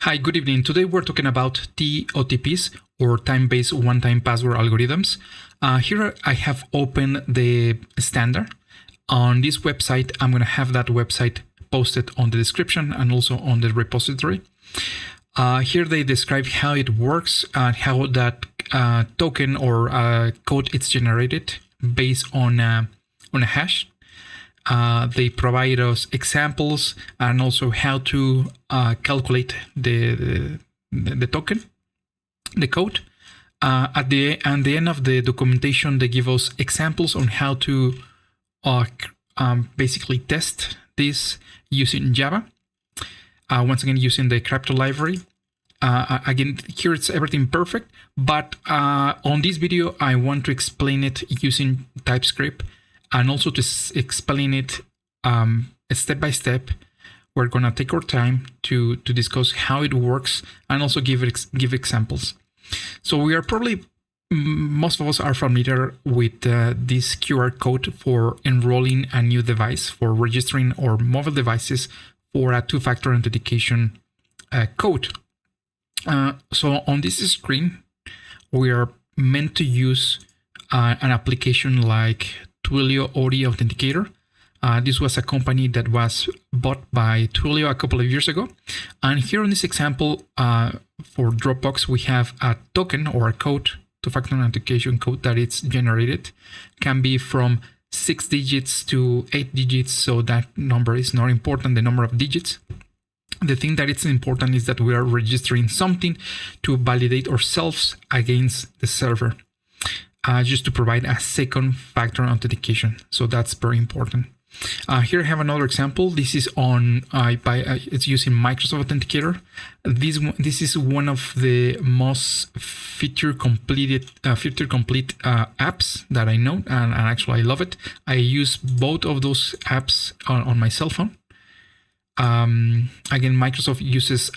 Hi, good evening. Today we're talking about TOTPs or time-based one-time password algorithms. Here I have opened the standard. On this website, I'm going to have that website posted on the description and also on the repository. Here they describe how it works and how that token or code is generated based on a hash. They provide us examples and also how to calculate the token, the code. At the end of the documentation, they give us examples on how to basically test this using Java. Once again, using the crypto library. Again, here it's everything perfect, but on this video, I want to explain it using TypeScript. And also to explain it step by step. We're gonna take our time to discuss how it works and also give examples. So we are probably, most of us are familiar with this QR code for enrolling a new device, for registering our mobile devices for a two-factor authentication code. So on this screen, we are meant to use an application like Twilio Audio Authenticator. This was a company that was bought by Twilio a couple of years ago. And here in this example, for Dropbox, we have a token or a code, two-factor authentication code that it's generated. Can be from 6 digits to 8 digits, so that number is not important, the number of digits. The thing that is important is that we are registering something to validate ourselves against the server. Just to provide a second factor authentication. So that's very important. Here I have another example. This is on it's using Microsoft Authenticator. This is one of the most feature complete apps that I know, and actually I love it. I use both of those apps on my cell phone. Again, Microsoft uses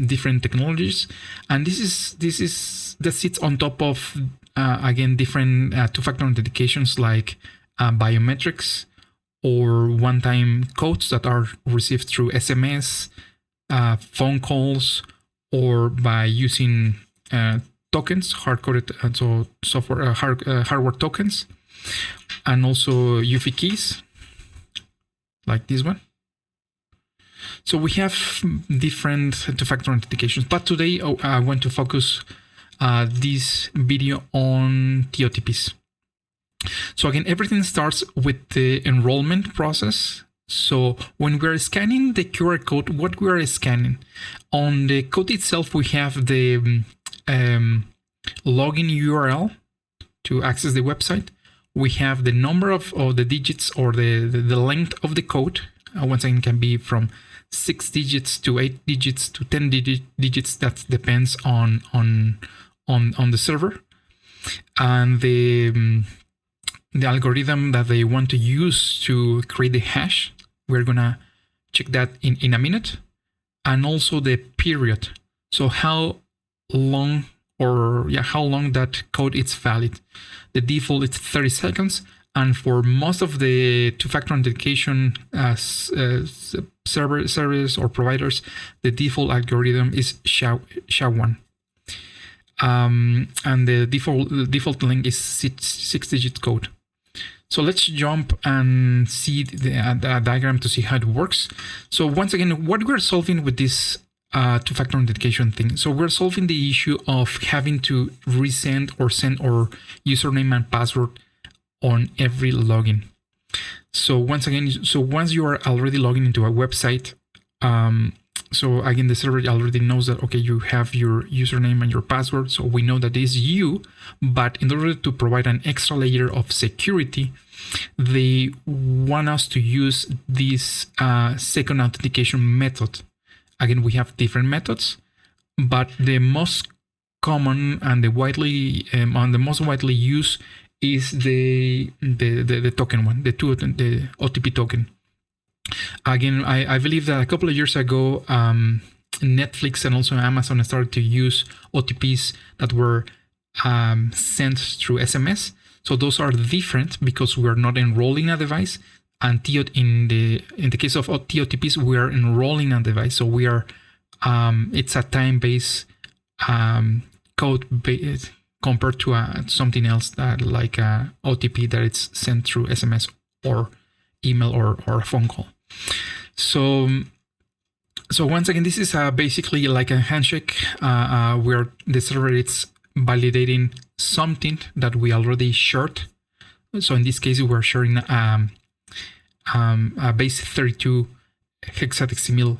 different technologies, and that sits on top of again different two-factor authentications like biometrics or one-time codes that are received through SMS, phone calls, or by using tokens, hard-coded so software hardware tokens, and also UFI keys like this one. So we have different two-factor authentications, but today I want to focus this video on TOTPs. So again, everything starts with the enrollment process. So when we're scanning the QR code, what we are scanning? On the code itself, we have the login URL to access the website. We have the number of the digits or the length of the code. Once again, can be from 6 digits to 8 digits to 10 digits. That depends on the server, and the algorithm that they want to use to create the hash. We're gonna check that in a minute, and also the period. So how long that code is valid. The default is 30 seconds. And for most of the two-factor authentication servers or providers, the default algorithm is SHA-1. And the default length is 6-digit code. So let's jump and see the diagram to see how it works. So once again, what we're solving with this two-factor authentication thing. So we're solving the issue of having to resend or send our username and password on every login. So once you are already logging into a website, so again, the server already knows that, okay, you have your username and your password. So we know that it is you, but in order to provide an extra layer of security, they want us to use this second authentication method. Again, we have different methods, but the most common and the most widely used is the token one, the OTP token. Again, I believe that a couple of years ago, Netflix and also Amazon started to use OTPs that were sent through SMS. So those are different because we are not enrolling a device. And in the case of TOTPs, we are enrolling a device. So we are it's a time-based code base compared to something else that like a OTP that it's sent through SMS or email or a phone call. So once again, this is basically like a handshake where the server is validating something that we already shared. So in this case, we're sharing a base 32 hexadecimal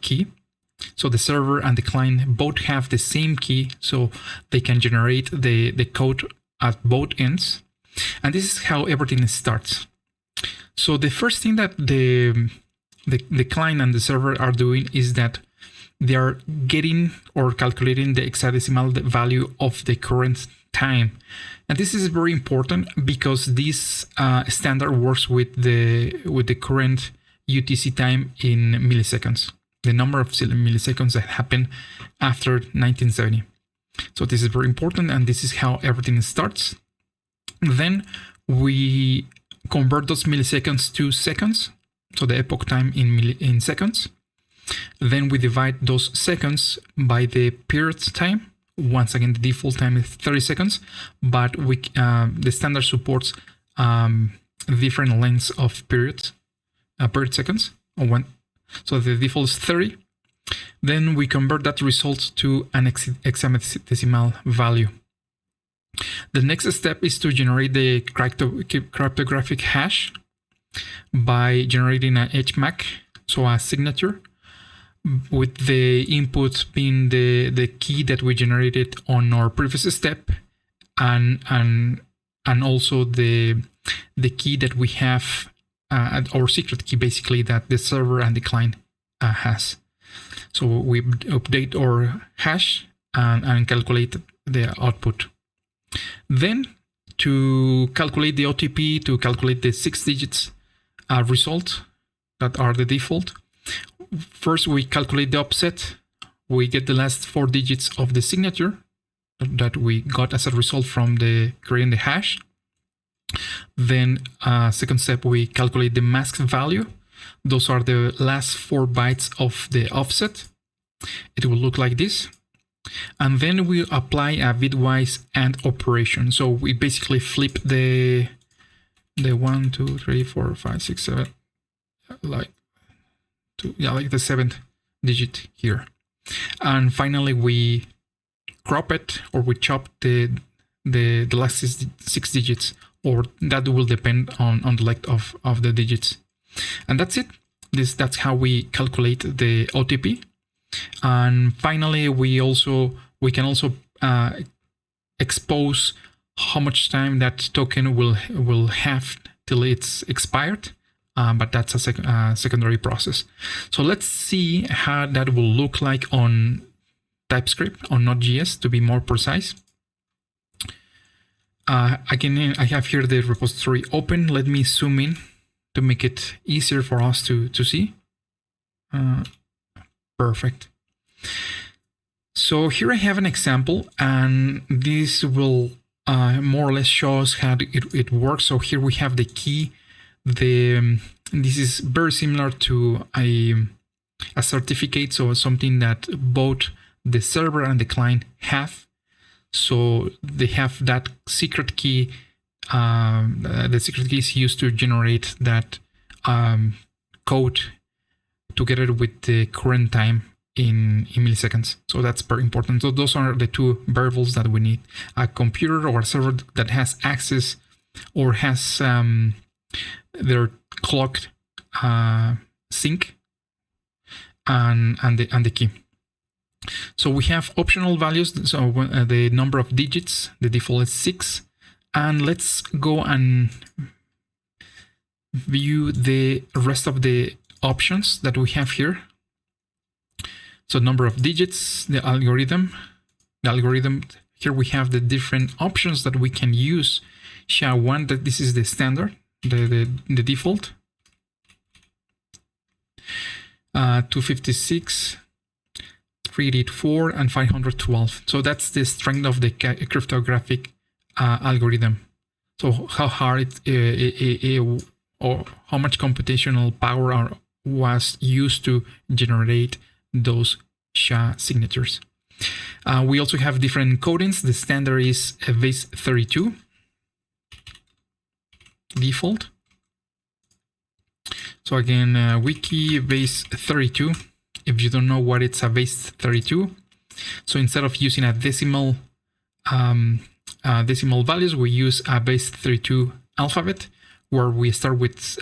key. So the server and the client both have the same key, so they can generate the code at both ends. And this is how everything starts. So the first thing that the client and the server are doing is that they are getting or calculating the hexadecimal value of the current time. And this is very important because this standard works with the current UTC time in milliseconds, the number of milliseconds that happen after 1970. So this is very important, and this is how everything starts. Then we convert those milliseconds to seconds, so the epoch time in seconds. Then we divide those seconds by the period time. Once again, the default time is 30 seconds, but the standard supports different lengths of period seconds. So the default is 30. Then we convert that result to an hexadecimal value. The next step is to generate the cryptographic hash by generating an HMAC, so a signature, with the input being the key that we generated on our previous step, and also the key that we have, our secret key basically, that the server and the client has. So we update our hash and calculate the output. Then to calculate the OTP, to calculate the 6 digits result that are the default, first we calculate the offset. We get the last 4 digits of the signature that we got as a result from creating the hash. Then second step, we calculate the mask value. Those are the last 4 bytes of the offset. It will look like this. And then we apply a bitwise AND operation. So we basically flip the 1, 2, 3, 4, 5, 6, 7, like the 7th digit here. And finally we crop it, or we chop the last 6 digits, or that will depend on the length of the digits. And that's it. That's how we calculate the OTP. And finally, we can also expose how much time that token will have till it's expired. But that's a secondary process. So let's see how that will look like on TypeScript, on Node.js, to be more precise. Again, I have here the repository open. Let me zoom in to make it easier for us to see. Perfect. So here I have an example, and this will more or less show us how it works. So here we have the key. This is very similar to a certificate, so something that both the server and the client have. So they have that secret key. The secret key is used to generate that code together with the current time in milliseconds. So that's very important. So those are the 2 variables that we need: a computer or a server that has access or has their clocked sync and the key. So we have optional values. So the number of digits, the default is 6. And let's go and view the rest of the options that we have here. So number of digits, the algorithm. Here we have the different options that we can use. SHA-1, that this is the standard, the default. 256, 384, and 512. So that's the strength of the cryptographic algorithm. So how hard or how much computational power was used to generate those SHA signatures. We also have different encodings. The standard is base32 default. So again, wiki base32. If you don't know what it's a base32, so instead of using a decimal values, we use a base32 alphabet, where we start with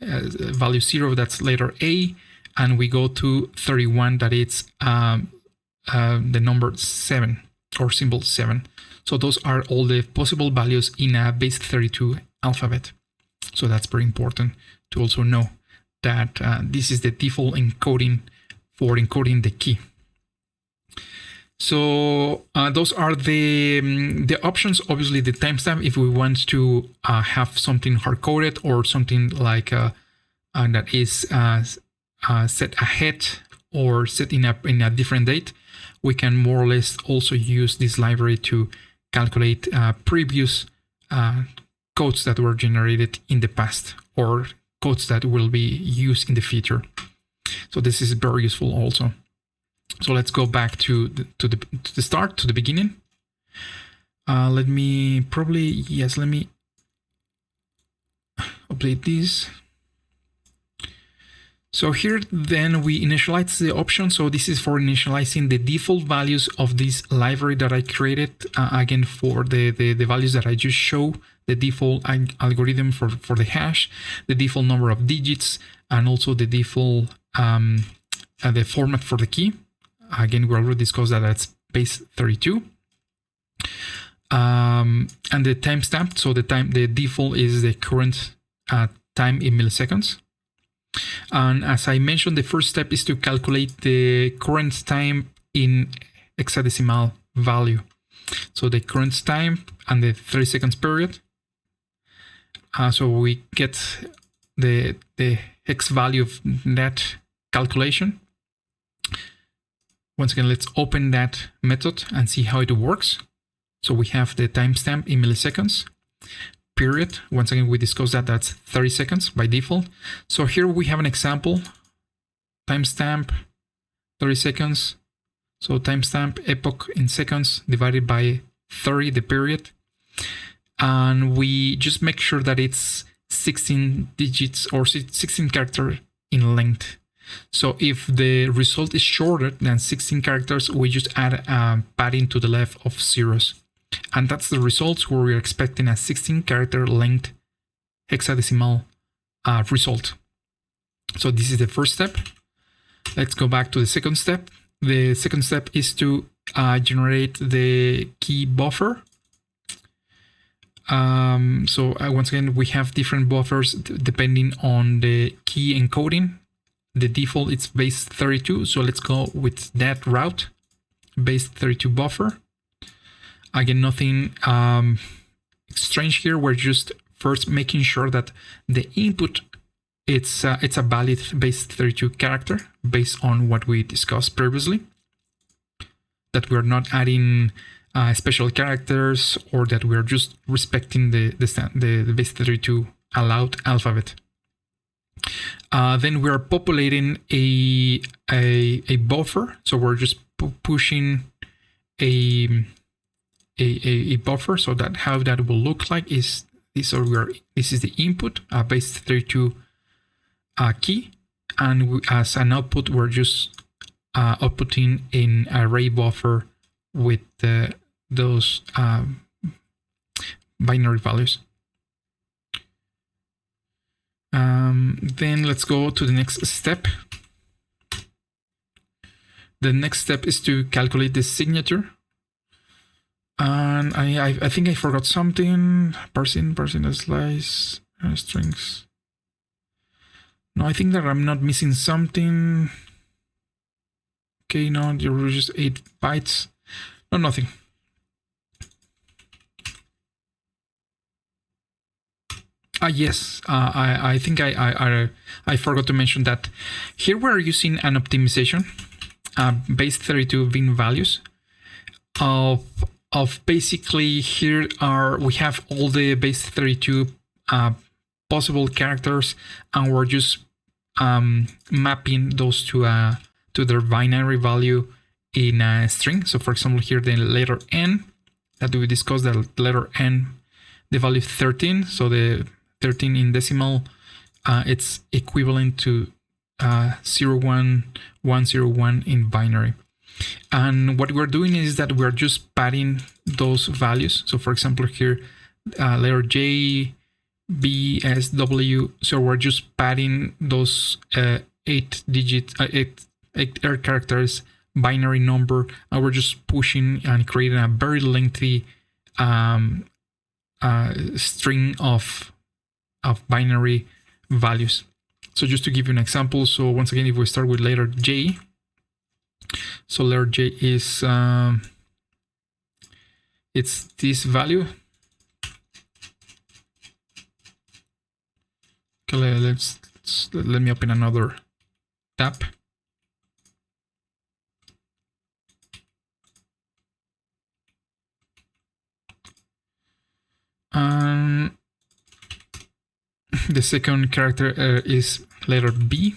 value 0, that's letter A, and we go to 31, that it's the number 7 or symbol 7. So those are all the possible values in a base32 alphabet. So that's very important to also know that this is the default encoding for encoding the key. So those are the options. Obviously, the timestamp, if we want to have something hard-coded or something like that is set ahead or set in a different date, we can more or less also use this library to calculate previous codes that were generated in the past or codes that will be used in the future. So this is very useful also. So let's go back to the start, to the beginning. Let me update this. So here then we initialize the option. So this is for initializing the default values of this library that I created. Again, for the values that I just show, the default algorithm for the hash, the default number of digits, and also the default the format for the key. Again, we already discussed that that's base32. And the timestamp. So the default is the current time in milliseconds. And as I mentioned, the first step is to calculate the current time in hexadecimal value. So the current time and the 30 seconds period. So we get the hex value of that calculation. Once again, let's open that method and see how it works. So we have the timestamp in milliseconds. Period. Once again, we discussed that that's 30 seconds by default. So here we have an example. Timestamp 30 seconds. So timestamp epoch in seconds divided by 30, the period. And we just make sure that it's 16 digits or 16 characters in length. So if the result is shorter than 16 characters, we just add a padding to the left of zeros. And that's the results where we're expecting a 16 character length hexadecimal result. So this is the first step. Let's go back to the second step. The second step is to generate the key buffer. Once again, we have different buffers depending on the key encoding. The default is base32, so let's go with that route, base32 buffer. Again, nothing strange here. We're just first making sure that the input it's a valid base32 character based on what we discussed previously. That we're not adding special characters, or that we're just respecting the base32 allowed alphabet. Then we're populating a buffer, so we're just pushing a buffer. So that how that will look like is this. So this is the input, base32 key, and as an output, we're just outputting an array buffer with those binary values. Then let's go to the next step. The next step is to calculate the signature. And I think I forgot something. Parsing the slice strings. No, I think that I'm not missing something. Okay, no, you're just 8 bytes. No, nothing. Yes, I think I forgot to mention that here we're using an optimization, base32 bin values of basically here we have all the base32 possible characters, and we're just mapping those to a to their binary value in a string. So for example, here the letter N that we discussed, the letter N, the value 13. So the 13 in decimal, it's equivalent to 01101 in binary. And what we're doing is that we're just padding those values. So for example, here letter J, B, S, W. So we're just padding those 8 characters binary number, and we're just pushing and creating a very lengthy string of binary values. So just to give you an example, so once again, if we start with letter J, so letter J is it's this value. Okay, let me open another tab. The second character is letter B.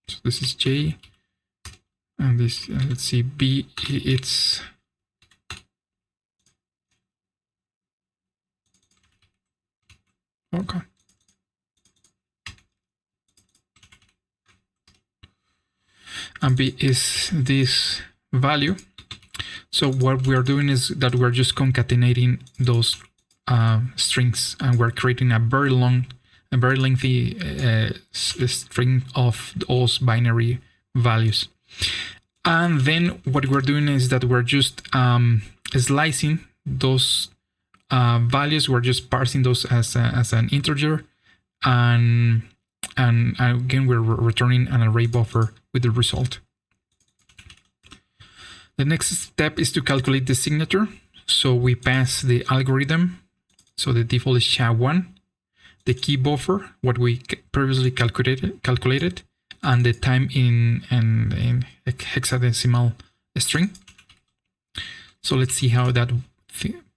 So this is J, and this let's see, B. It's okay. And B is this value. So what we are doing is that we're just concatenating those strings, and we're creating a very lengthy string of those binary values. And then what we're doing is that we're just slicing those values. We're just parsing those as an integer, and again we're returning an array buffer with the result. The next step is to calculate the signature. So we pass the algorithm. So the default is SHA-1, the key buffer, what we previously calculated, and the time in hexadecimal string. So let's see how that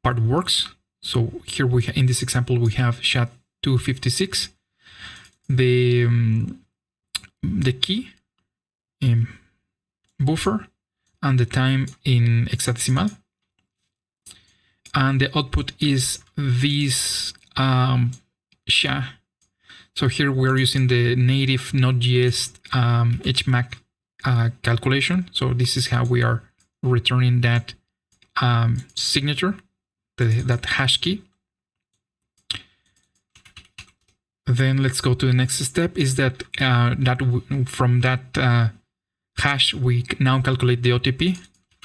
part works. So here in this example we have SHA-256, the key buffer, and the time in hexadecimal. And the output is this SHA. So here we're using the native Node.js HMAC calculation. So this is how we are returning that signature, that hash key. Then let's go to the next step, is that from that hash we now calculate the OTP.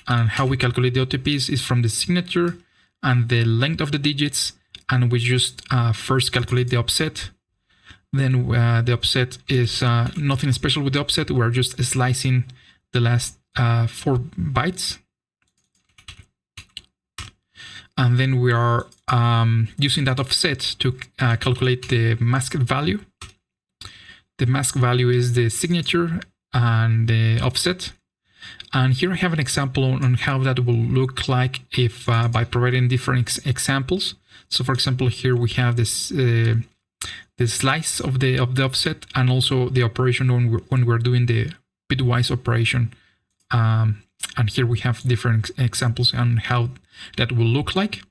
And how we calculate the OTP is from the signature and the length of the digits, and we just first calculate the offset. Then the offset is nothing special with the offset. We're just slicing the last 4 bytes. And then we are using that offset to calculate the masked value. The masked value is the signature and the offset. And here I have an example on how that will look like if by providing different examples. So for example, here we have this the slice of the offset, and also the operation when we're doing the bitwise operation. And here we have different examples on how that will look like.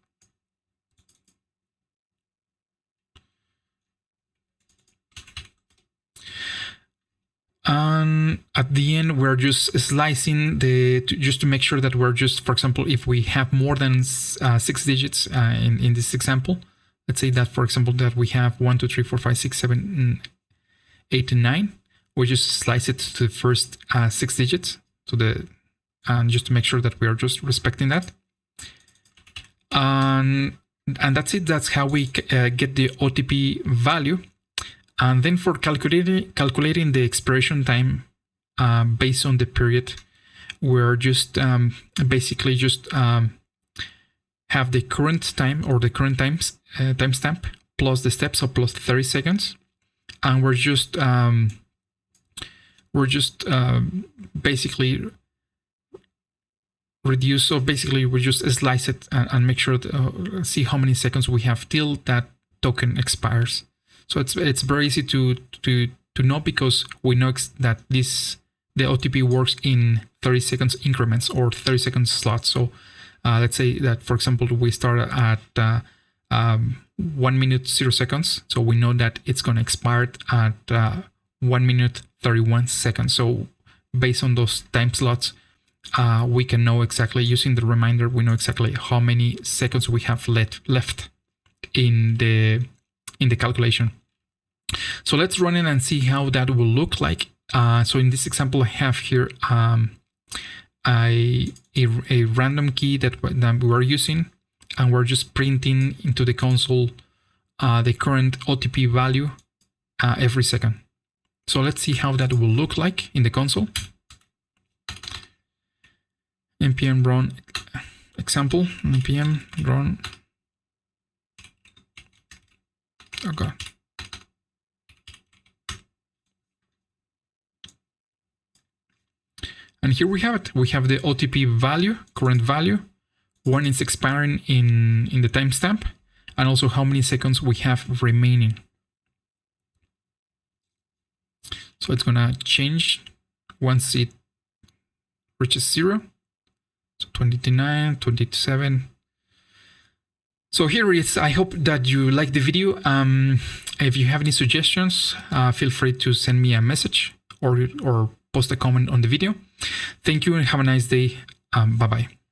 And at the end, we're just slicing just to make sure that we're just, for example, if we have more than 6 digits in this example, let's say that, for example, that we have 1, 2, 3, 4, 5, 6, 7, 8, and 9. We just slice it to the first 6 digits, and just to make sure that we are just respecting that. And that's it. That's how we get the OTP value. And then for calculating the expiration time based on the period, we're just basically just have the current time, or the current timestamp plus the step, so plus 30 seconds, and we're just basically reduce. So basically we just slice it and make sure to see how many seconds we have till that token expires. So it's very easy to to know because we know that the OTP works in 30 seconds increments or 30 seconds slots. So let's say that, for example, we start at 1 minute 0 seconds. So we know that it's going to expire at 1 minute 31 seconds. So based on those time slots, we can know exactly, using the reminder, we know exactly how many seconds we have left in the calculation. So let's run it and see how that will look like. So in this example, I have here a random key that we're using, and we're just printing into the console the current OTP value every second. So let's see how that will look like in the console. npm run example, npm run. Okay. And here we have it. We have the OTP value, current value, when it's expiring in the timestamp, and also how many seconds we have remaining. So it's gonna change once it reaches 0. So 29, 27. So here it is. I hope that you like the video. If you have any suggestions, feel free to send me a message or post a comment on the video. Thank you and have a nice day. Bye-bye.